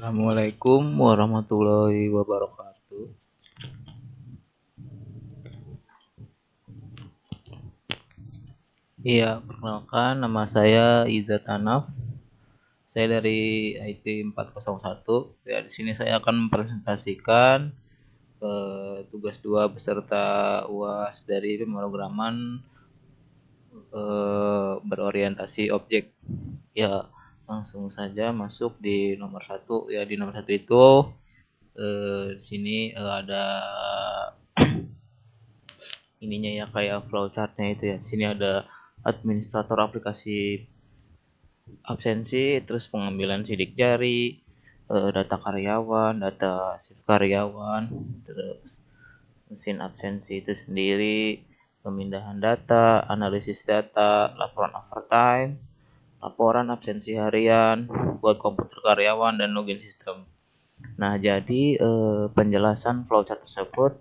Assalamualaikum warahmatullahi wabarakatuh. Iya, perkenalkan nama saya Izzat Anaf. Saya dari IT 401. Ya, di sini saya akan mempresentasikan tugas 2 beserta UAS dari pemrograman berorientasi objek. Ya, langsung saja masuk di nomor 1. Ya, di nomor 1 itu di sini ada ininya ya, kayak flowchartnya itu ya. Di sini ada administrator aplikasi absensi, terus pengambilan sidik jari, data karyawan, data shift karyawan, terus mesin absensi itu sendiri, pemindahan data, analisis data, laporan overtime, laporan absensi harian buat komputer karyawan dan login sistem. Nah, jadi penjelasan flowchart tersebut,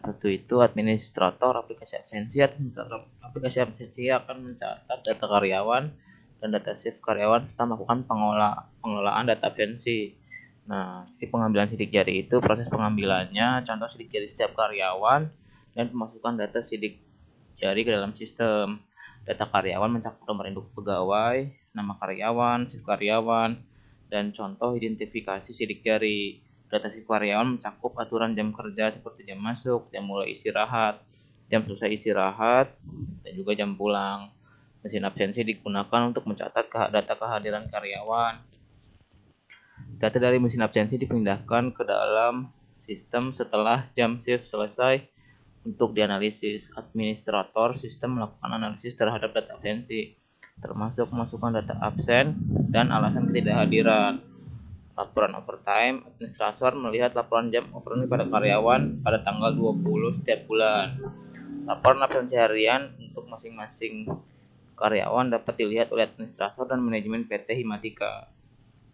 tentu itu administrator aplikasi absensi akan mencatat data karyawan dan data shift karyawan serta melakukan pengelolaan data absensi. Nah, di pengambilan sidik jari itu proses pengambilannya, contoh sidik jari setiap karyawan dan pemasukan data sidik jari ke dalam sistem. Data karyawan mencakup nomor induk pegawai, nama karyawan, shift karyawan, dan contoh identifikasi sidik jari. Data shift karyawan mencakup aturan jam kerja seperti jam masuk, jam mulai istirahat, jam selesai istirahat, dan juga jam pulang. Mesin absensi digunakan untuk mencatat data kehadiran karyawan. Data dari mesin absensi dipindahkan ke dalam sistem setelah jam shift selesai untuk dianalisis. Administrator sistem melakukan analisis terhadap data absensi, termasuk masukkan data absen dan alasan ketidakhadiran. Laporan overtime, administrator melihat laporan jam overtime pada karyawan pada tanggal 20 setiap bulan. Laporan absensi harian untuk masing-masing karyawan dapat dilihat oleh administrator dan manajemen PT Himatika.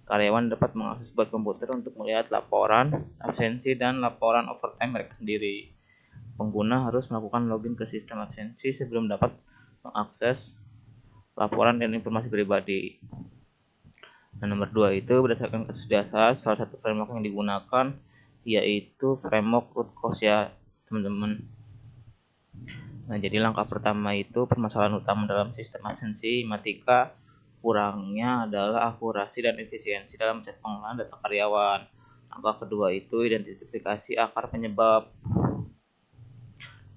Karyawan dapat mengakses buat komputer untuk melihat laporan absensi dan laporan overtime mereka sendiri. Pengguna harus melakukan login ke sistem absensi sebelum dapat mengakses laporan dan informasi pribadi. Nah, nomor 2 itu berdasarkan kasus dasar, salah satu framework yang digunakan yaitu framework root cause ya, teman-teman. Nah, jadi langkah pertama itu permasalahan utama dalam sistem absensi Himatika kurangnya adalah akurasi dan efisiensi dalam mencatat pengelolaan data karyawan. Langkah kedua itu identifikasi akar penyebab.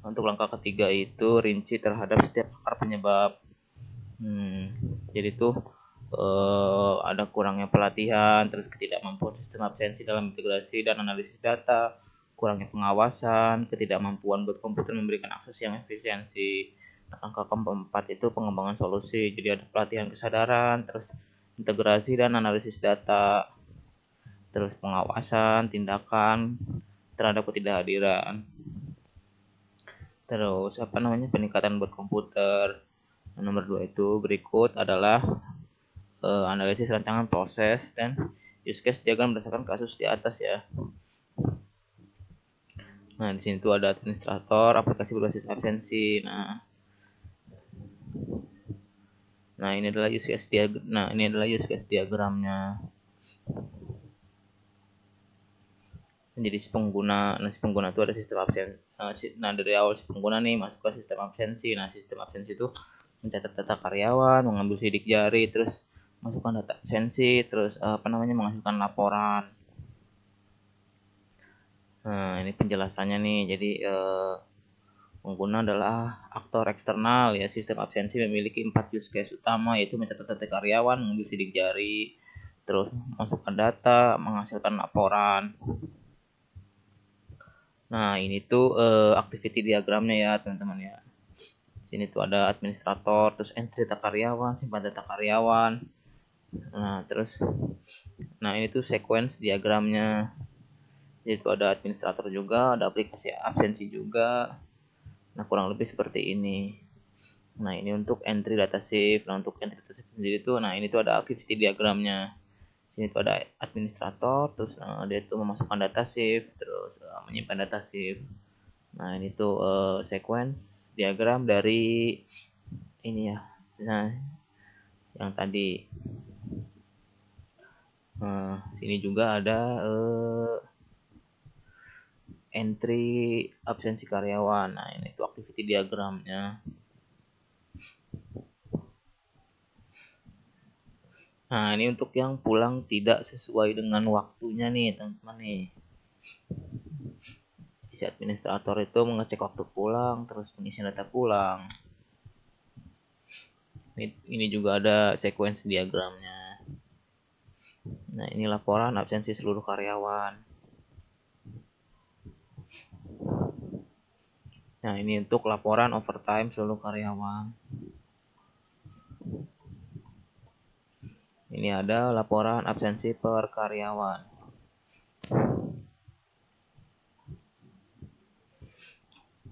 Untuk langkah ketiga itu rinci terhadap setiap akar penyebab. Jadi tuh ada kurangnya pelatihan, terus ketidakmampuan sistem absensi dalam integrasi dan analisis data, kurangnya pengawasan, ketidakmampuan buat komputer memberikan akses yang efisiensi. Angka keempat itu pengembangan solusi, jadi ada pelatihan kesadaran, terus integrasi dan analisis data, terus pengawasan tindakan terhadap ketidakhadiran, terus peningkatan buat komputer. Nomor 2 itu berikut adalah analisis rancangan proses dan use case diagram berdasarkan kasus di atas ya. Nah, di sini tuh ada administrator aplikasi berbasis absensi. Nah, ini adalah use case diagram. Nah, ini adalah use case diagramnya. Jadi si pengguna itu ada sistem absensi. Nah, dari awal si pengguna nih masuk ke sistem absensi. Nah, sistem absensi itu mencatat data karyawan, mengambil sidik jari, terus masukkan data absensi, terus menghasilkan laporan. Nah, ini penjelasannya nih. Jadi pengguna adalah aktor eksternal ya. Sistem absensi memiliki 4 use case utama, yaitu mencatat data karyawan, mengambil sidik jari, terus masukkan data, menghasilkan laporan. Nah, ini tuh activity diagramnya ya, teman-teman ya. Sini tuh ada administrator, terus entry data karyawan, simpan data karyawan. Nah, ini tuh sequence diagramnya. Jadi itu ada administrator juga, ada aplikasi absensi juga. Nah, kurang lebih seperti ini. Nah, ini untuk entry data shift. Nah, untuk entry data shift sendiri tuh, nah ini tuh ada activity diagramnya. Sini tuh ada administrator, terus dia tuh memasukkan data shift, terus menyimpan data shift. Nah, ini tuh sequence diagram dari ini ya. Nah, yang tadi. Nah, sini juga ada entry absensi karyawan. Nah, ini tuh activity diagramnya. Nah, ini untuk yang pulang tidak sesuai dengan waktunya nih, teman-teman nih. Si administrator itu mengecek waktu pulang, terus pengisian data pulang. Ini juga ada sequence diagramnya. Nah, ini laporan absensi seluruh karyawan. Nah, ini untuk laporan overtime seluruh karyawan. Ini ada laporan absensi per karyawan.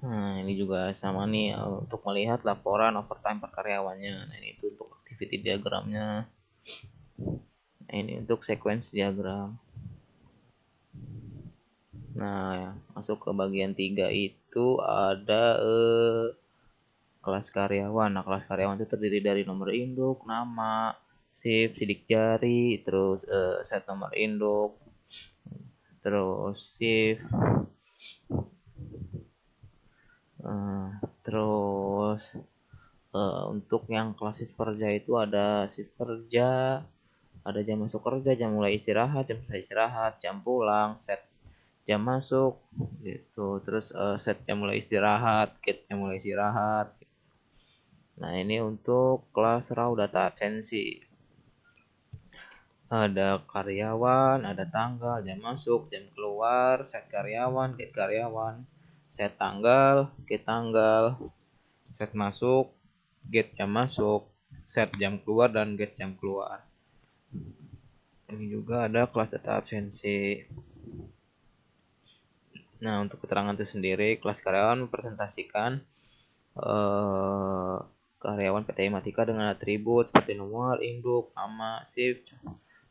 Nah, ini juga sama nih untuk melihat laporan overtime per karyawannya. Nah, ini itu untuk activity diagramnya. Nah, ini untuk sequence diagram. Nah, masuk ke bagian 3 itu ada kelas karyawan. Nah, kelas karyawan itu terdiri dari nomor induk, nama, shift, sidik jari, terus set nomor induk, terus shift, terus untuk yang kelas shift kerja itu ada shift kerja, ada jam masuk kerja, jam mulai istirahat, jam selesai istirahat, jam pulang, set jam masuk gitu, terus set jam mulai istirahat, gate jam mulai istirahat. Nah, ini untuk kelas raw data absensi. Ada karyawan, ada tanggal, jam masuk, jam keluar, set karyawan, gate karyawan, set tanggal, gate tanggal, set masuk, gate jam masuk, set jam keluar, dan gate jam keluar. Ini juga ada kelas data absensi. Nah, untuk keterangan itu sendiri, kelas karyawan mempresentasikan karyawan PT Matika dengan atribut seperti nomor induk, nama, shift,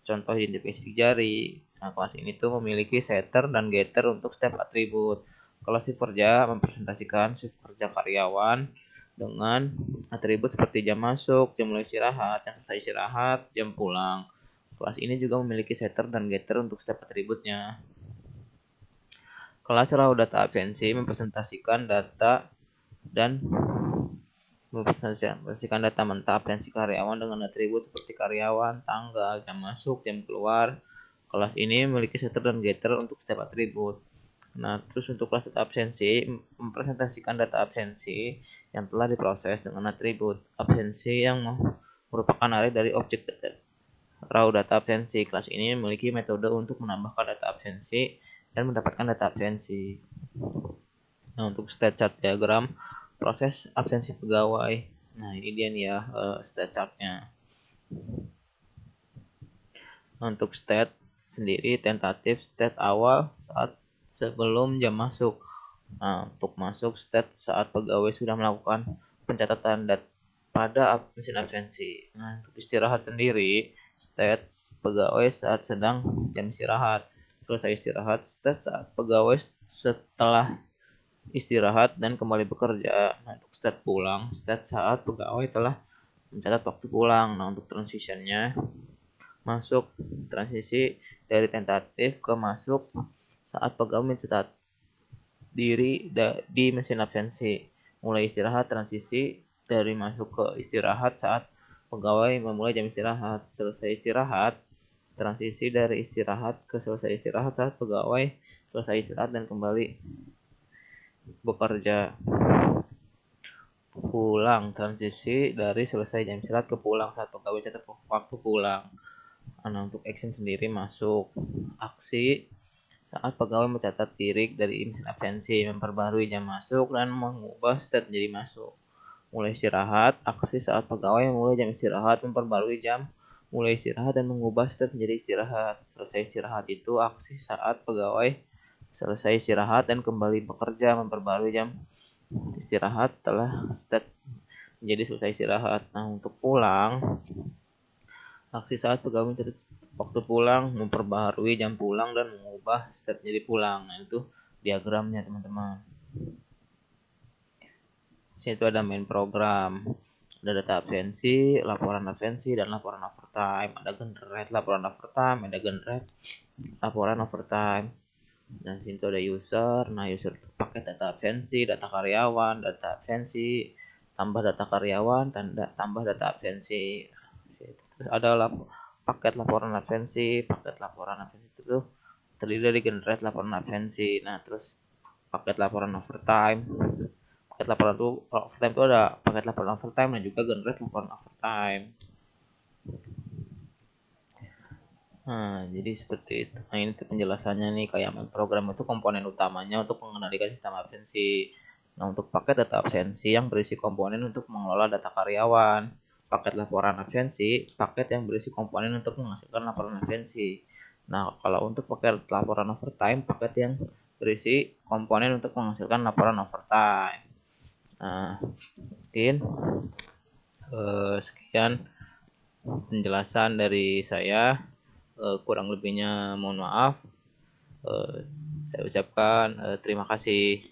contoh identifikasi jari. Nah, kelas ini tuh memiliki setter dan getter untuk setiap atribut. Kelas shift kerja mempresentasikan shift kerja karyawan dengan atribut seperti jam masuk, jam mulai istirahat, jam selesai istirahat, jam pulang. Kelas ini juga memiliki setter dan getter untuk setiap atributnya. Kelas raw data absensi mempresentasikan data dan mempresentasikan data mentah absensi karyawan dengan atribut seperti karyawan, tanggal, jam masuk, jam keluar. Kelas ini memiliki setter dan getter untuk setiap atribut. Nah, terus untuk kelas data absensi mempresentasikan data absensi yang telah diproses dengan atribut absensi yang merupakan array dari objek data. Raw data absensi. Kelas ini memiliki metode untuk menambahkan data absensi dan mendapatkan data absensi. Nah, untuk state chart diagram proses absensi pegawai. Nah, ini dia nih ya state chartnya. Nah, untuk state sendiri tentatif state awal saat sebelum jam masuk. Nah, untuk masuk state saat pegawai sudah melakukan pencatatan pada mesin absensi. Nah, untuk istirahat sendiri state pegawai saat sedang jam istirahat. Selesai istirahat state saat pegawai setelah istirahat dan kembali bekerja. Nah, untuk state pulang, state saat pegawai telah mencatat waktu pulang. Nah, untuk transitionnya masuk transisi dari tentatif ke masuk saat pegawai mencatat diri di mesin absensi. Mulai istirahat transisi dari masuk ke istirahat saat pegawai memulai jam istirahat. Selesai istirahat transisi dari istirahat ke selesai istirahat saat pegawai selesai istirahat dan kembali bekerja. Pulang transisi dari selesai jam istirahat ke pulang saat pegawai catat waktu pulang. Nah, untuk action sendiri masuk aksi saat pegawai mencatat diri dari mesin absensi, memperbarui jam masuk dan mengubah state menjadi masuk. Mulai istirahat aksi saat pegawai mulai jam istirahat, memperbarui jam mulai istirahat dan mengubah state menjadi istirahat. Selesai istirahat itu aksi saat pegawai selesai istirahat dan kembali bekerja, memperbarui jam istirahat setelah state menjadi selesai istirahat. Nah, untuk pulang aksi saat pegawai mencatat waktu pulang, memperbaharui jam pulang dan mengubah state menjadi pulang. Nah, itu diagramnya teman-teman. Di situ ada main program. Ada data absensi, laporan absensi, dan laporan overtime. Ada generate laporan overtime, ada generate laporan overtime. Dan sini ada user. Nah, user itu pakai data absensi, data karyawan, data absensi, tambah data karyawan, tambah data absensi. Terus ada paket laporan absensi. Paket laporan absensi itu terdiri dari generate laporan absensi. Nah, terus paket laporan overtime. Paket laporan overtime itu ada paket laporan overtime dan juga generate laporan overtime. Nah, jadi seperti itu. Nah, ini penjelasannya nih, kayak main program itu komponen utamanya untuk mengendalikan sistem absensi. Nah, untuk paket data absensi yang berisi komponen untuk mengelola data karyawan. Paket laporan absensi, paket yang berisi komponen untuk menghasilkan laporan absensi. Nah, kalau untuk paket laporan overtime, paket yang berisi komponen untuk menghasilkan laporan overtime. Nah, mungkin sekian penjelasan dari saya. Kurang lebihnya mohon maaf. Saya ucapkan terima kasih.